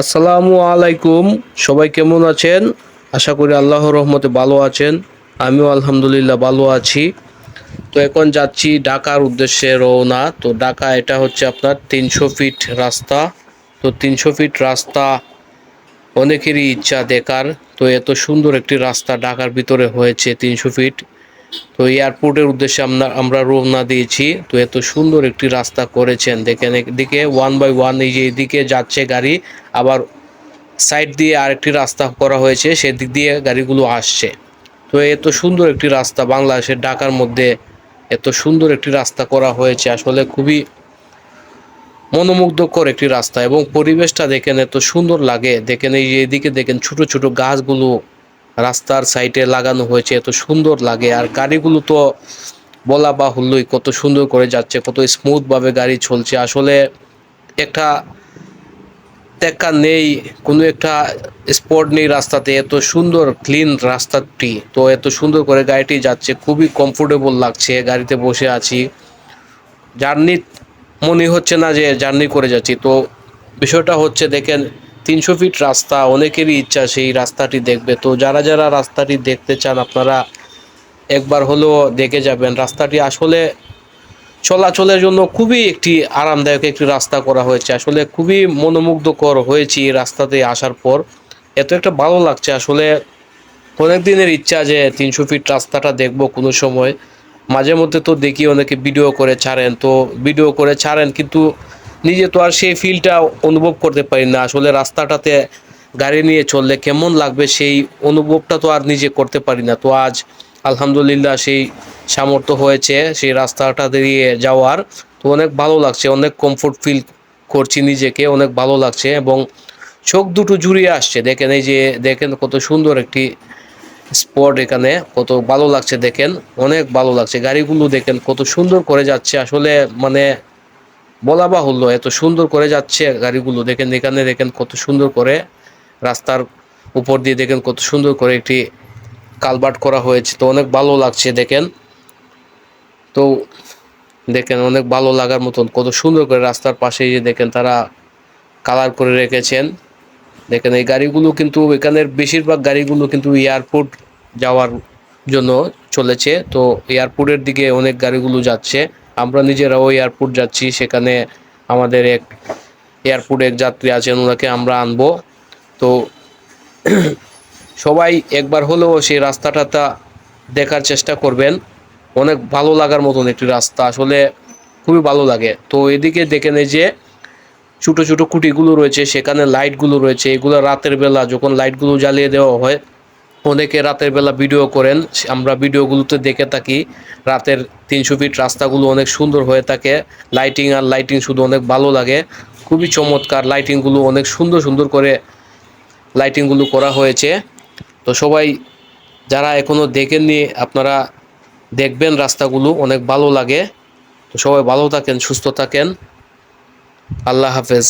আসসালামু আলাইকুম। সবাই কেমন আছেন? আশা করি আল্লাহর রহমতে ভালো আছেন। আমিও আলহামদুলিল্লাহ ভালো আছি। তো এখন যাচ্ছি ঢাকার উদ্দেশ্যে রওনা। তো ঢাকা এটা হচ্ছে আপনার ৩০০ ফিট রাস্তা। তো ৩০০ ফিট রাস্তা অনেকেরই ইচ্ছা দেখার। তো এত সুন্দর একটি রাস্তা ঢাকার ভিতরে হয়েছে ৩০০ ফিট। তো এয়ারপোর্টের উদ্দেশ্যে আমরা রওনা দিয়েছি। তো এত সুন্দর একটি রাস্তা করেছেন দেখেন, একদিকে ওয়ান বাই ওয়ান এই যে এদিকে যাচ্ছে গাড়ি, আবার সাইড দিয়ে আরেকটি রাস্তা করা হয়েছে, সেদিক দিয়ে গাড়িগুলো আসছে। তো এত সুন্দর একটি রাস্তা বাংলাদেশের ঢাকার মধ্যে এত সুন্দর একটি রাস্তা করা হয়েছে, আসলে খুবই মনোমুগ্ধকর একটি রাস্তা। এবং পরিবেশটা দেখেন এত সুন্দর লাগে। দেখেন এই যে এদিকে দেখেন ছোট ছোট গাছগুলো রাস্তার সাইডে লাগানো হয়েছে, এত সুন্দর লাগে। আর গাড়িগুলো তো বলা বাহুল্যই, কত সুন্দর করে যাচ্ছে, কত স্মুথ ভাবে গাড়ি চলছে। আসলে একটা টেক্কা নেই, কোনো একটা স্পট নেই রাস্তাতে, এত সুন্দর ক্লিন রাস্তাটি। তো এত সুন্দর করে গাড়িটি যাচ্ছে, খুবই কমফোর্টেবল লাগছে, গাড়িতে বসে আছি। জার্নি মনে হচ্ছে না যে জার্নি করে যাচ্ছি। তো বিষয়টা হচ্ছে দেখেন ৩০০ ফিট রাস্তা, অনেকেরই ইচ্ছা সেই রাস্তাটি দেখবে। তো যারা যারা রাস্তাটি দেখতে চান আপনারা একবার হলেও দেখে যাবেন। রাস্তাটি আসলে চলাচলের জন্য খুবই একটি আরামদায়ক একটি রাস্তা করা হয়েছে। আসলে খুবই মনোমুগ্ধকর হয়েছি এই রাস্তাতে আসার পর। এত একটা ভালো লাগছে আসলে। অনেক দিনের ইচ্ছা যে ৩০০ ফিট রাস্তাটা দেখবো কোনো সময়। মাঝে মধ্যে তো দেখি অনেকে ভিডিও করে ছাড়েন, তো ভিডিও করে ছাড়েন, কিন্তু নিজে তো আর সেই ফিলটা অনুভব করতে পারি না। আসলে রাস্তাটাতে গাড়ি নিয়ে চললে কেমন লাগবে সেই অনুভবটা তো আর নিজে করতে পারি না। তো আজ আলহামদুলিল্লাহ সেই সামর্থ্য হয়েছে সেই রাস্তাটা দিয়ে যাওয়ার। তো অনেক ভালো লাগছে, অনেক কমফোর্ট ফিল করছি নিজেকে, অনেক ভালো লাগছে। এবং চোখ দুটো জুড়িয়ে আসছে। দেখেন এই যে দেখেন কত সুন্দর একটি স্পট, এখানে কত ভালো লাগছে দেখেন, অনেক ভালো লাগছে। গাড়িগুলো দেখেন কত সুন্দর করে যাচ্ছে, আসলে মানে বলা বাহুল্য, এত সুন্দর করে যাচ্ছে গাড়িগুলো। দেখেন এখানে দেখেন কত সুন্দর করে রাস্তার উপর দিয়ে দেখেন কত সুন্দর করে একটি কালভার্ট করা হয়েছে। তো অনেক ভালো লাগছে দেখেন। তো দেখেন অনেক ভালো লাগার মতন কত সুন্দর করে রাস্তার পাশে যে দেখেন তারা কালার করে রেখেছেন। দেখেন এই গাড়িগুলো কিন্তু এখানের বেশিরভাগ গাড়িগুলো কিন্তু এয়ারপোর্ট যাওয়ার জন্য চলেছে। তো এয়ারপোর্টের দিকে অনেক গাড়িগুলো যাচ্ছে। আমরা নিজেরাও এয়ারপোর্ট যাচ্ছি, সেখানে আমাদের এক এয়ারপোর্টে এক যাত্রী আছেন, ওনাকে আমরা আনবো। তো সবাই একবার হলেও সেই রাস্তাটা দেখার চেষ্টা করবেন। অনেক ভালো লাগার মতন একটি রাস্তা, আসলে খুবই ভালো লাগে। তো এদিকে দেখেন এই যে ছোট ছোট কুটিগুলো রয়েছে, সেখানে লাইটগুলো রয়েছে। এগুলো রাতের বেলা যখন লাইটগুলো জ্বালিয়ে দেওয়া হয়, অনেকে রাতের বেলা ভিডিও করেন, আমরা ভিডিওগুলোতে দেখে থাকি। রাতের ৩০০ ফিট রাস্তাগুলো অনেক সুন্দর হয়ে থাকে। লাইটিং আর লাইটিং শুধু অনেক ভালো লাগে, খুবই চমৎকার। লাইটিংগুলো অনেক সুন্দর সুন্দর করে লাইটিংগুলো করা হয়েছে। তো সবাই যারা এখনও দেখেননি আপনারা দেখবেন, রাস্তাগুলো অনেক ভালো লাগে। তো সবাই ভালো থাকেন, সুস্থ থাকেন। আল্লাহ হাফেজ।